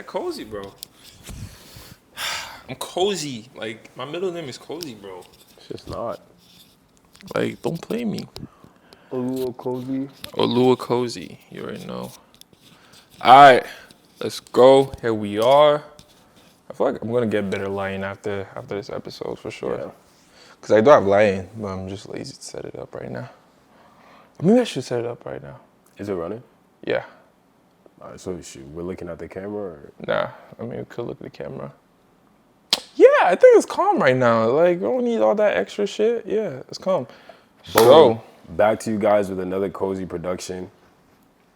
cozy, bro. I'm cozy. Like, my middle name is cozy, bro. It's just not. Like, don't play me. A little cozy. Olua cozy. You already know. Alright, let's go. Here we are. I feel like I'm gonna get better lighting after this episode for sure. Yeah. Cause I do have lighting, but I'm just lazy to set it up right now. Maybe I should set it up right now. Is it running? Yeah. All right, so we're looking at the camera? Or? Nah, I mean, we could look at the camera. Yeah, I think it's calm right now. Like, we don't need all that extra shit. Yeah, it's calm. Boom. So, back to you guys with another cozy production.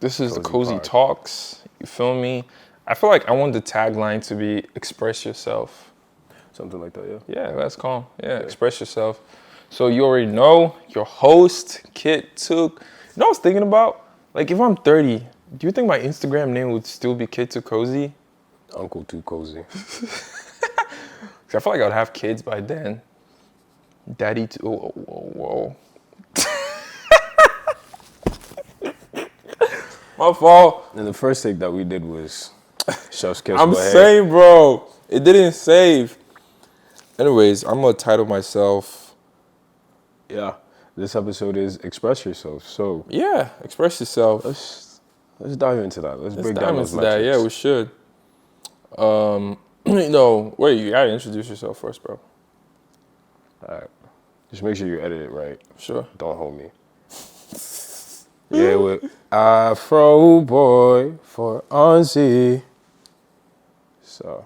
this is the Cozy Cozy Pod. Talks. You feel me? I feel like I want the tagline to be express yourself. Something like that, yeah? Yeah, that's calm. Yeah, express yourself. So you already know your host, Kid Took. You know what I was thinking about? Like, if I'm 30, do you think my Instagram name would still be Kid Took Cozy? Uncle Too Cozy. 'Cause I feel like I would have kids by then. Daddy too. Whoa. My fault. And the first take that we did was Chef's Kiss. I'm saying, bro, it didn't save. Anyways, I'm gonna title myself. Yeah, this episode is Express Yourself. So Yeah, express yourself. let's dive into that. Let's break dive down those into that. metrics. Yeah, we should. Wait, you gotta introduce yourself first, bro. All right. Just make sure you edit it right. Sure. Don't hold me. Yeah, with Afro Boy for Anzi. So,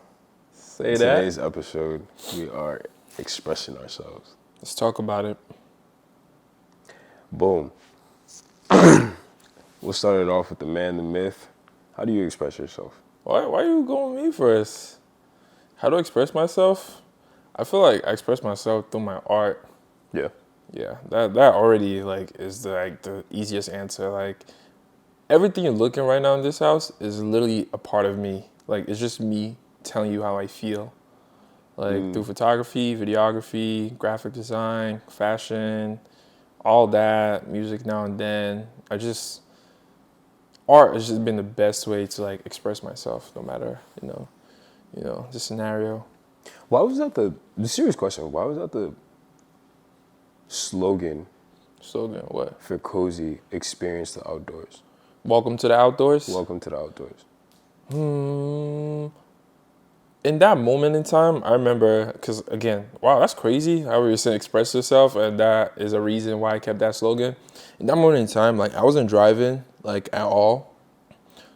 Say in that. today's episode, we are expressing ourselves. Let's talk about it. Boom. We'll start it off with the man, the myth. How do you express yourself? Why you going with me first? How do I express myself? I feel like I express myself through my art. Yeah. Yeah, that already like is the easiest answer. Like, everything you're looking right now in this house is literally a part of me. Like, it's just me telling you how I feel. Like, through photography, videography, graphic design, fashion, all that, music now and then. Art has just been the best way to like express myself, no matter the scenario. Why was that the serious question? Why was that the slogan Slogan, what? for Cozy? Experience the outdoors. Welcome to the outdoors. Welcome to the outdoors. In that moment in time, I remember, because again, wow, that's crazy how we were saying express yourself, and that is a reason why I kept that slogan. In that moment in time, like, I wasn't driving, like, at all.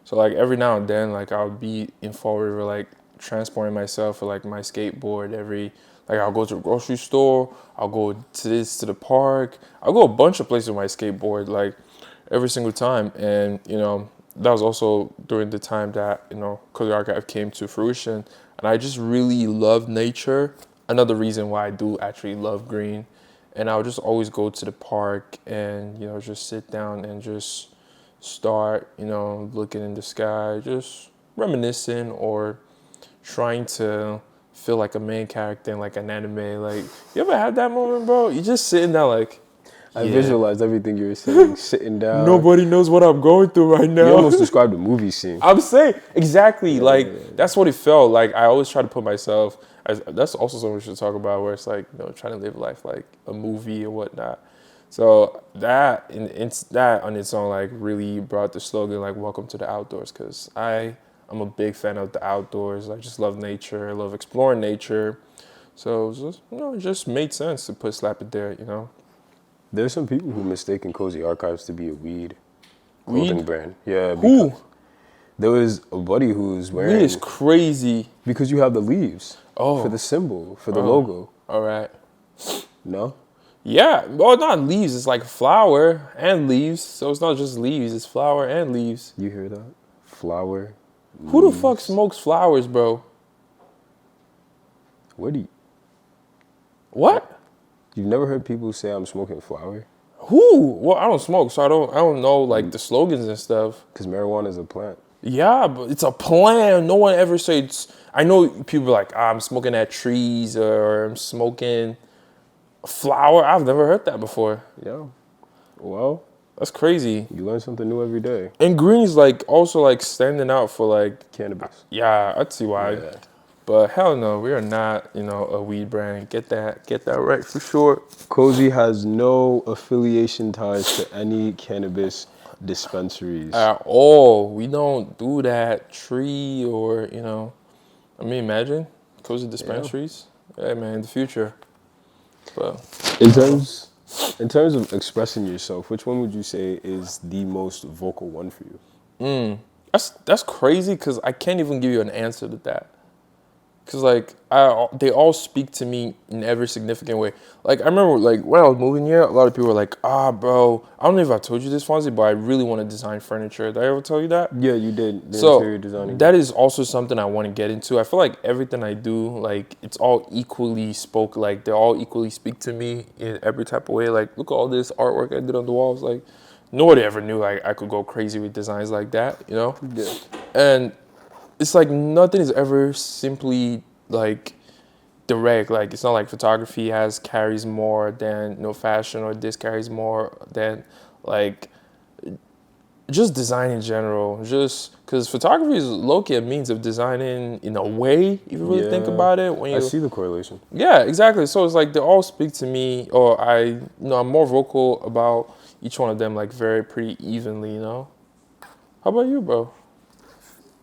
So, like, every now and then, like, I would be in Fall River, like, transporting myself with, like, my skateboard like, I'll go to the grocery store, I'll go to the park, I'll go a bunch of places with my skateboard, like, every single time. And, that was also during the time that, Cozy Archive came to fruition. And I just really love nature. Another reason why I do actually love green. And I would just always go to the park and, just sit down and just start, looking in the sky, just reminiscing or trying to feel like a main character in like an anime. Like, you ever had that moment, bro? You just sitting there like, I visualized everything you were saying, sitting down. Nobody knows what I'm going through right now. You almost described a movie scene. I'm saying, exactly, that's what it felt like. I always try to put myself, that's also something we should talk about, where it's like, trying to live life like a movie or whatnot. So that on its own, like, really brought the slogan, like, welcome to the outdoors, because I'm a big fan of the outdoors. I just love nature. I love exploring nature. So it just made sense to slap it there, There's some people who mistaken Cozy Archives to be a weed clothing brand. Yeah. Who? There was a buddy who was wearing... Weed is crazy. Because you have the leaves. Oh. For the symbol, for the logo. All right. No? Yeah. Well, not leaves. It's like flower and leaves. So it's not just leaves. It's flower and leaves. You hear that? Flower. Who the fuck smokes flowers, bro? Where do you... What? You've never heard people say I'm smoking flower? Who? Well, I don't smoke, so I don't know like the slogans and stuff. Because marijuana is a plant. Yeah, but it's a plant. No one ever says. I know people are like, I'm smoking at trees or I'm smoking flower. I've never heard that before. Yeah. Well, That's crazy. You learn something new every day. And green's like also like standing out for like, Cannabis. yeah, I'd see why. Yeah. But hell no, we are not, a weed brand. Get that right for sure. Cozy has no affiliation ties to any cannabis dispensaries. At all. We don't do that tree or, I mean, imagine cozy Yeah. dispensaries. Yeah, man, in the future. But In I don't know. terms in terms of expressing yourself, which one would you say is the most vocal one for you? That's crazy because I can't even give you an answer to that. Cause like they all speak to me in every significant way. Like I remember like when I was moving here, a lot of people were like, bro, I don't know if I told you this, Fonzie, but I really want to design furniture. Did I ever tell you that? Yeah, you did the So interior designing. that is also something I want to get into. I feel like everything I do, like it's all equally spoke. Like they all equally speak to me in every type of way. Like look at all this artwork I did on the walls. Like nobody ever knew like I could go crazy with designs like that. Yeah. And it's like nothing is ever simply like direct. Like it's not like photography has carries more than fashion, or this carries more than like just design in general. Just because photography is low-key a means of designing in a way, if you really think Yeah. about it. When I you, see the correlation. yeah, exactly. So it's like they all speak to me, or I'm more vocal about each one of them, like very pretty evenly. How about you, bro?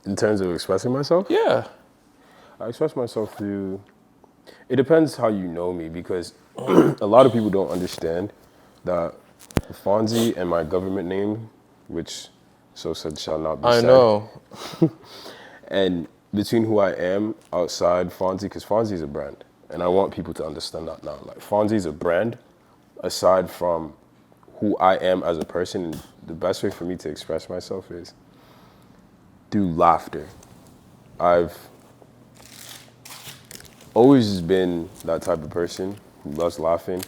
In terms of expressing myself, Yeah. I express myself through. It depends how you know me because a lot of people don't understand that Fonzie and my government name, which so said shall not be I said, know. and between who I am outside Fonzie, because Fonzie is a brand, and I want people to understand that now. Like Fonzie is a brand, aside from who I am as a person. And the best way for me to express myself is through laughter. I've always been that type of person who loves laughing,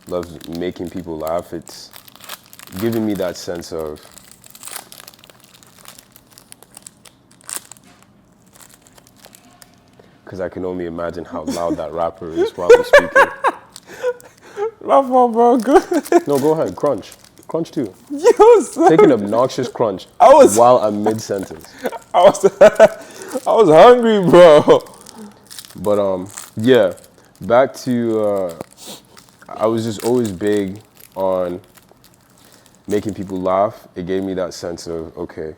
loves making people laugh. It's giving me that sense of because I can only imagine how loud that rapper is probably speaking. My fault, bro. Good. No, go ahead, crunch. Crunch too. Yo, son. Take an obnoxious crunch I was, while I'm mid-sentence. I was, I was hungry, bro. But yeah, back to I was just always big on making people laugh. It gave me that sense of okay,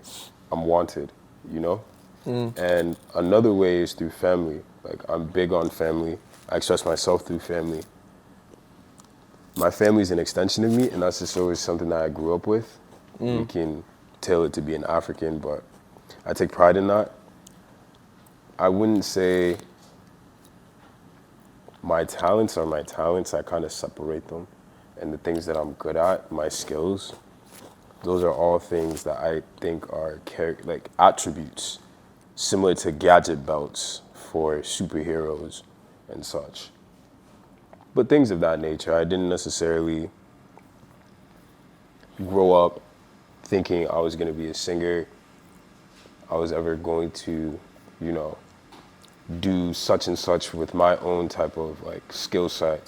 I'm wanted, you know. And another way is through family. Like I'm big on family. I express myself through family. My family is an extension of me, and that's just always something that I grew up with. You can tell it to be an African, but I take pride in that. I wouldn't say my talents are my talents. I kind of separate them. And the things that I'm good at, my skills, those are all things that I think are like attributes similar to gadget belts for superheroes and such. But things of that nature, I didn't necessarily grow up thinking I was going to be a singer. I was ever going to, you know, do such and such with my own type of like skill set.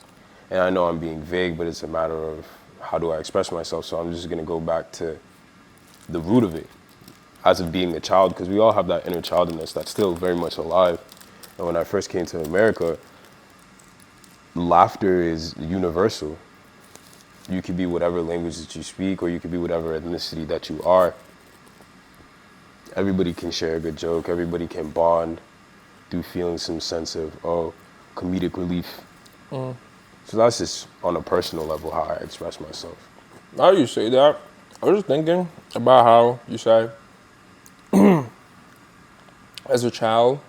And I know I'm being vague, but it's a matter of how do I express myself. So I'm just going to go back to the root of it as of being a child, because we all have that inner child in us that's still very much alive. And when I first came to America, laughter is universal. You could be whatever language that you speak, or you could be whatever ethnicity that you are. Everybody can share a good joke. Everybody can bond through feeling some sense of, comedic relief. So that's just on a personal level how I express myself. Now you say that, I was just thinking about how you say, as a child,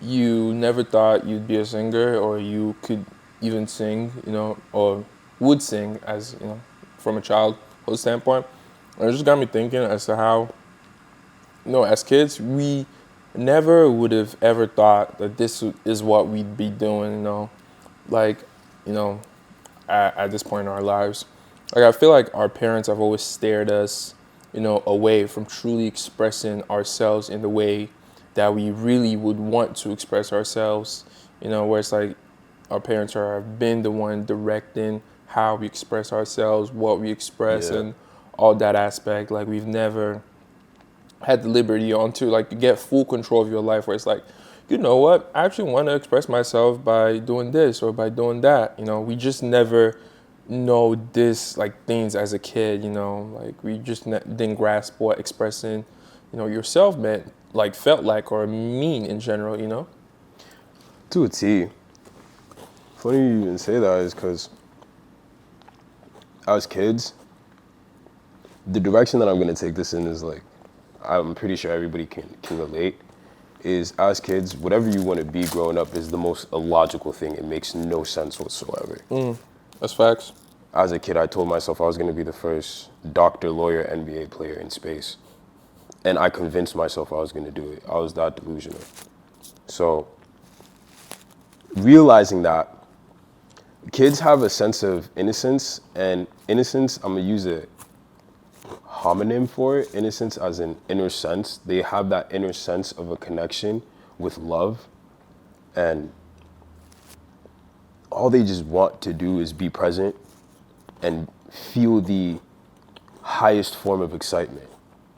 you never thought you'd be a singer, or you could even sing, or would sing as, from a childhood standpoint. And it just got me thinking as to how, as kids, we never would have ever thought that this is what we'd be doing, like, you know, at this point in our lives. Like, I feel like our parents have always stared us, away from truly expressing ourselves in the way that we really would want to express ourselves, where it's like our parents have been the one directing how we express ourselves, what we express, Yeah. and all that aspect. Like we've never had the liberty onto like get full control of your life where it's like, you know what, I actually want to express myself by doing this or by doing that. We just never know this like things as a kid. Like we just didn't grasp what expressing, yourself meant, like felt like or mean in general. To a T. Funny you even say that is because as kids, the direction that I'm going to take this in is like, I'm pretty sure everybody can relate, is as kids, whatever you want to be growing up is the most illogical thing. It makes no sense whatsoever. That's facts. As a kid, I told myself I was going to be the first doctor, lawyer, NBA player in space. And I convinced myself I was going to do it. I was that delusional. So, realizing that kids have a sense of innocence, and innocence, I'm going to use a homonym for it, innocence as an inner sense. They have that inner sense of a connection with love, and all they just want to do is be present and feel the highest form of excitement.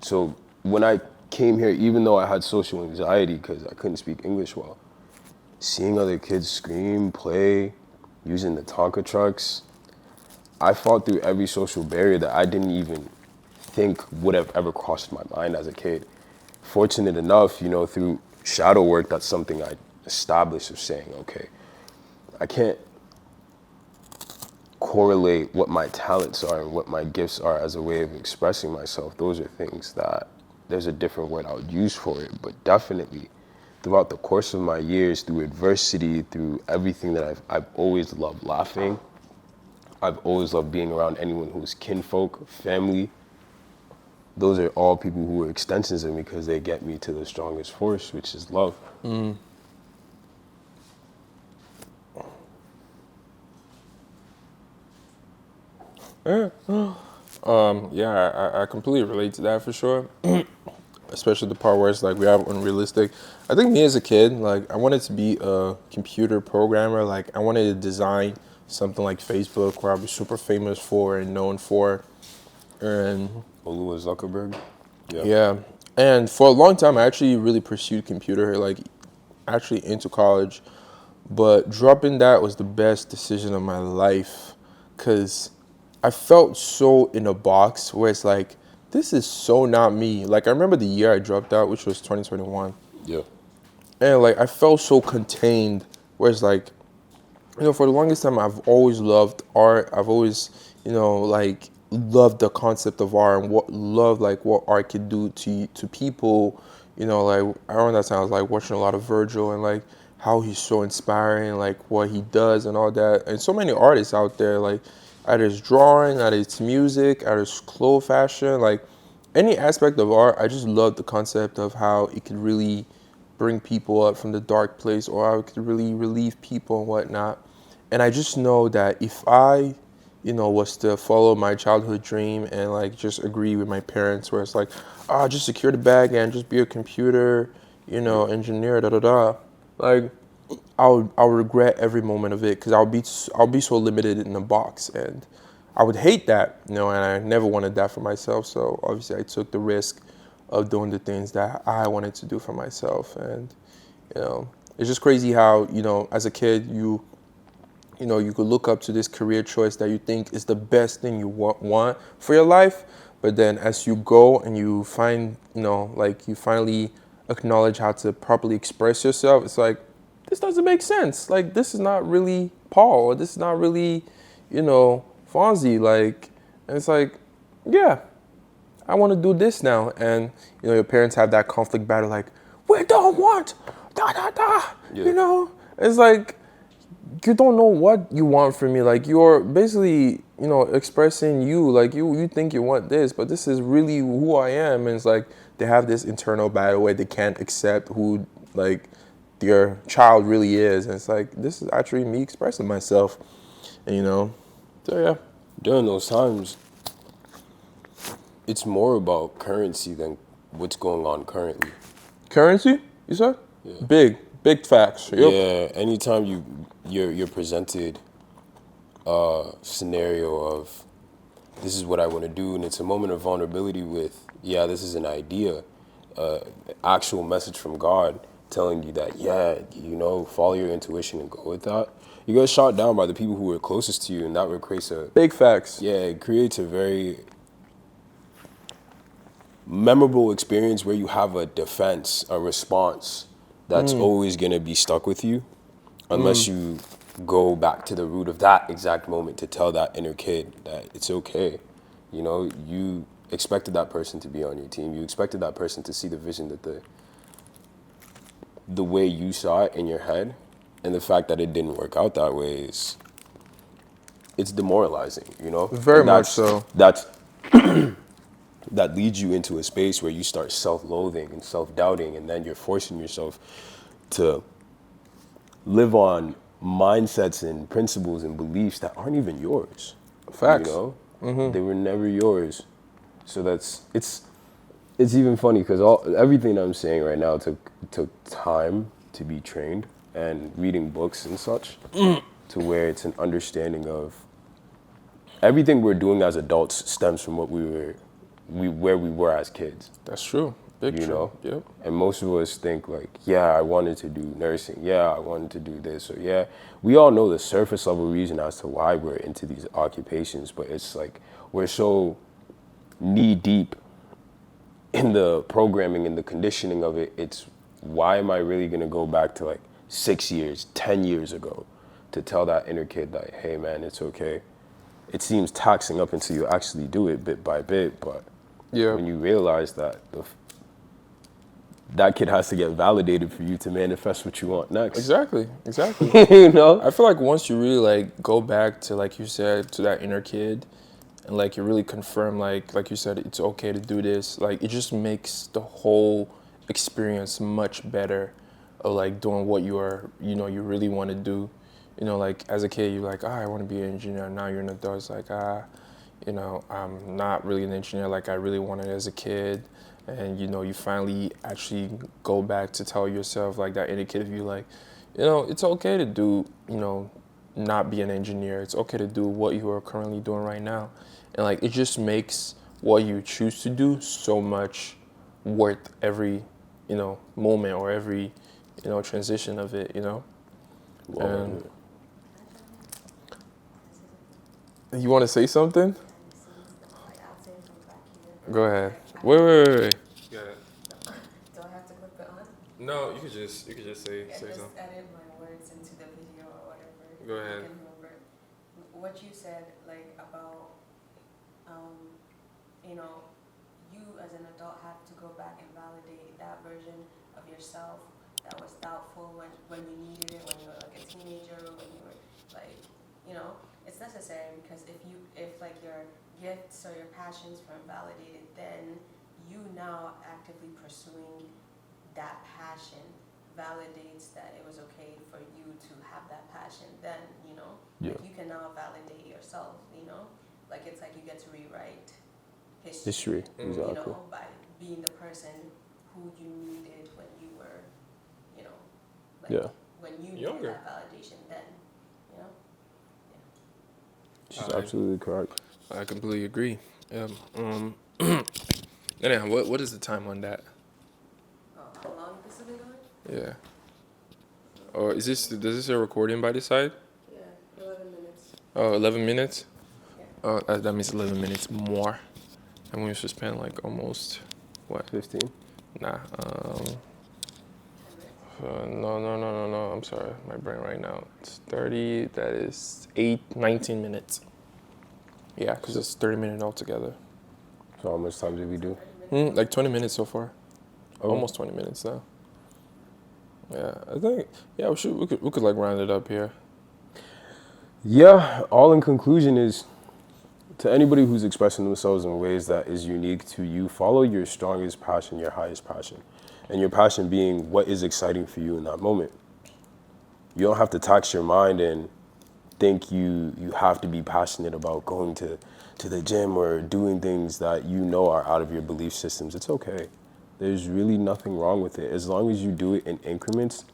So when I came here, even though I had social anxiety because I couldn't speak English well, seeing other kids scream, play, using the Tonka trucks, I fought through every social barrier that I didn't even think would have ever crossed my mind as a kid. Fortunate enough, through shadow work, that's something I established of saying, okay, I can't correlate what my talents are and what my gifts are as a way of expressing myself. Those are things that there's a different word I would use for it, but definitely throughout the course of my years, through adversity, through everything that I've always loved laughing. I've always loved being around anyone who's kinfolk, family. Those are all people who are extensions of me because they get me to the strongest force, which is love. Yeah, I completely relate to that for sure. Especially the part where it's like we have unrealistic. I think me as a kid, like I wanted to be a computer programmer. Like I wanted to design something like Facebook where I was super famous for and known for. And Olua Zuckerberg. Yeah. yeah, and for a long time I actually really pursued computer, like actually into college. But dropping that was the best decision of my life because I felt so in a box where it's like, this is so not me. Like, I remember the year I dropped out, which was 2021. Yeah. And, like, I felt so contained where it's like, for the longest time, I've always loved art. I've always, like, loved the concept of art and what art could do to people. Like, around that time, I was, like, watching a lot of Virgil and, like, how he's so inspiring, like, what he does and all that. And so many artists out there, like, either it's drawing, either it's music, either it's clothes fashion, like, any aspect of art, I just love the concept of how it could really bring people up from the dark place or how it could really relieve people and whatnot. And I just know that if I, was to follow my childhood dream and like just agree with my parents where it's like, just secure the bag and just be a computer, engineer, da da da. Like I'll regret every moment of it because I'll be so limited in a box and I would hate that, and I never wanted that for myself. So obviously I took the risk of doing the things that I wanted to do for myself. And, it's just crazy how, as a kid, you could look up to this career choice that you think is the best thing you want for your life. But then as you go and you find, like you finally acknowledge how to properly express yourself, it's like, this doesn't make sense. Like, this is not really Paul, or this is not really, Fonzie. Like, and it's like, yeah, I want to do this now. And, your parents have that conflict battle, like, we don't want, da, da, da, Yeah. It's like, you don't know what you want from me. Like, you're basically, expressing you. Like, you think you want this, but this is really who I am. And it's like, they have this internal battle where they can't accept who, like, their child really is. And it's like, this is actually me expressing myself. And, so yeah. During those times, it's more about currency than what's going on currently. Currency, you said? Yeah. Big facts. Yep. Yeah, anytime you're presented a scenario of this is what I want to do, and it's a moment of vulnerability with, yeah, this is an idea, actual message from God telling you that, yeah, follow your intuition and go with that. You get shot down by the people who were closest to you, and that would create Big facts. yeah, it creates a very memorable experience where you have a defense, a response that's always going to be stuck with you unless you go back to the root of that exact moment to tell that inner kid that it's okay. You expected that person to be on your team. You expected that person to see the vision that the way you saw it in your head, and the fact that it didn't work out that way is it's demoralizing. Very And much so. that's that leads you into a space where you start self-loathing and self-doubting, and then you're forcing yourself to live on mindsets and principles and beliefs that aren't even yours. Facts. They were never yours. So it's even funny because everything I'm saying right now took time to be trained and reading books and such to where it's an understanding of everything we're doing as adults stems from where we were as kids. That's true. Big you true. know? Yep. And most of us think like, yeah, I wanted to do nursing. Yeah, I wanted to do this. Or yeah, we all know the surface level reason as to why we're into these occupations, but it's like we're so knee deep in the programming and the conditioning of it. It's why am I really gonna go back to like 6 years, 10 years ago to tell that inner kid that, hey man, it's okay. It seems taxing up until you actually do it bit by bit, but Yeah. when you realize that that kid has to get validated for you to manifest what you want next. Exactly. I feel like once you really like go back to, like you said, to that inner kid, and like you really confirm, like you said, it's okay to do this. Like it just makes the whole experience much better of like doing what you really want to do. Like as a kid, you're like, I want to be an engineer. Now you're an adult, it's like, I'm not really an engineer like I really wanted as a kid. And you finally actually go back to tell yourself, like that inner kid of you, like, it's okay to do, not be an engineer. It's okay to do what you are currently doing right now. And like it just makes what you choose to do so much worth every, moment or every, transition of it. And you want to say something? Go ahead. Wait. Yeah. Do I have to clip it on? No, you could just say Yeah, just something. edit my words into the video or whatever. Go ahead. You can remember. What you said, like about, um, you as an adult have to go back and validate that version of yourself that was doubtful when you needed it, when you were like a teenager, when you were like, it's necessary because if like your gifts or your passions weren't validated, then you now actively pursuing that passion validates that it was okay for you to have that passion. Then Yeah. like you can now validate yourself. Like it's like you get to rewrite history. Exactly. By being the person who you needed when you were, like Yeah. when you Younger. needed that validation. Then, yeah. She's absolutely correct. I completely agree. Anyhow, what is the time on that? Oh, how long this has been going? Yeah. Or does this say recording by the side? Yeah, 11 minutes. Oh, 11 minutes? Yeah. Oh, that means 11 minutes more. And we used to spend like almost, what? 15. Nah. 10 minutes. No. I'm sorry. My brain right now. It's 30. That is 19 minutes. Yeah, because it's 30 minutes altogether. So how much time did we do? Like 20 minutes so far. Oh. Almost 20 minutes now. Yeah, I think, we could like round it up here. Yeah, all in conclusion is to anybody who's expressing themselves in ways that is unique to you, follow your strongest passion, your highest passion. And your passion being what is exciting for you in that moment. You don't have to tax your mind and think you have to be passionate about going to the gym or doing things that are out of your belief systems. It's okay. There's really nothing wrong with it. As long as you do it in increments,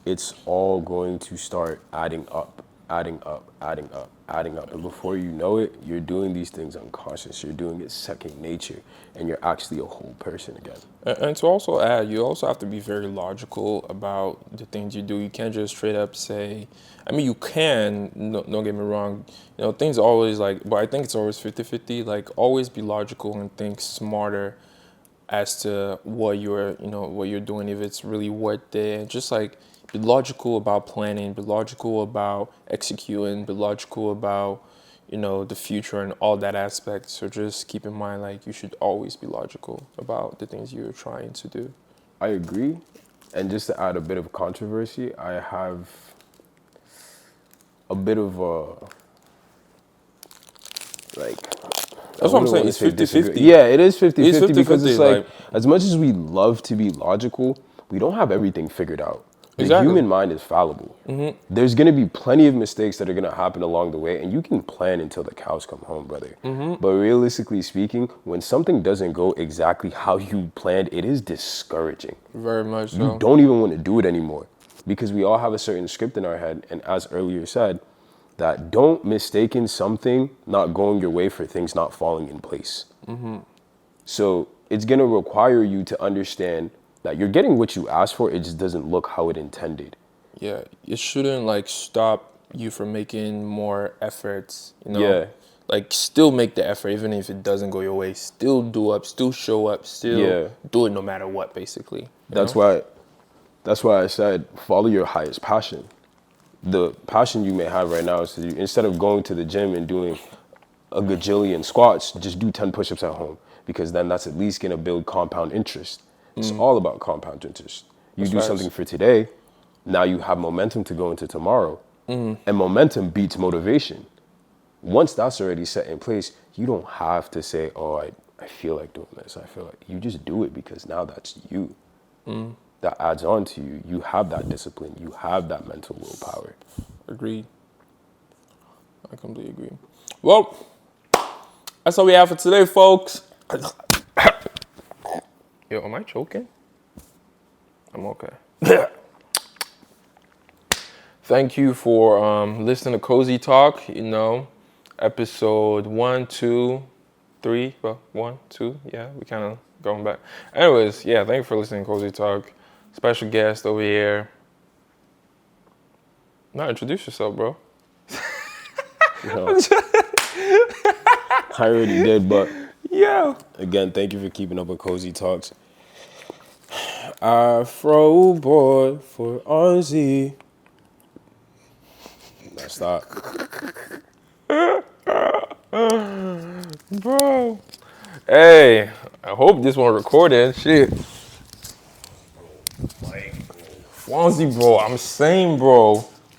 it's all going to start adding up. adding up, adding up, adding up. And before you know it, you're doing these things unconscious. You're doing it second nature, and you're actually a whole person again. And to also add, you also have to be very logical about the things you do. You can't just straight up say, I mean, you can, no, don't get me wrong. You know, things always like, but I think it's always 50-50. Like, always be logical and think smarter as to what you're doing, if it's really worth it. And just like, be logical about planning, be logical about executing, be logical about, the future and all that aspect. So just keep in mind, like, you should always be logical about the things you're trying to do. I agree. And just to add a bit of controversy, I have a bit of like, That's what I'm saying. It's 50-50. Yeah, it is 50-50 It's 50-50, because it's like, as much as we love to be logical, we don't have everything figured out. The Exactly. human mind is fallible. There's going to be plenty of mistakes that are going to happen along the way, and you can plan until the cows come home, brother. But realistically speaking, when something doesn't go exactly how you planned, it is discouraging. Very much so. You don't even want to do it anymore because we all have a certain script in our head. And as earlier said, that don't mistaken something not going your way for things not falling in place. So it's going to require you to understand that you're getting what you asked for. It just doesn't look how it intended. Yeah, it shouldn't like stop you from making more efforts, Yeah. Like, still make the effort even if it doesn't go your way. Still do up, still show up, still do it no matter what, basically. That's why I said follow your highest passion. The passion you may have right now is to instead of going to the gym and doing a gajillion squats, just do 10 push-ups at home, because then that's at least going to build compound interest. It's all about compound interest. You That's do facts. something for today, now you have momentum to go into tomorrow. And momentum beats motivation. Once that's already set in place, you don't have to say, oh, I feel like doing this. I feel like you just do it because now that's you. That adds on to you. You have that discipline. You have that mental willpower. Agreed. I completely agree. Well, that's all we have for today, folks. Yo, am I choking? I'm okay. Thank you for listening to Cozy Talk. Episode 1, 2, 3. Well, 1, 2. Yeah, we kind of going back. Anyways, yeah, thank you for listening to Cozy Talk. Special guest over here. Now introduce yourself, bro. I already did, but Yeah. again, thank you for keeping up with Cozy Talks. Afro boy for Ozzy. Now stop. Bro. Hey, I hope this one recorded. Shit. Swansea, bro. I'm saying, bro.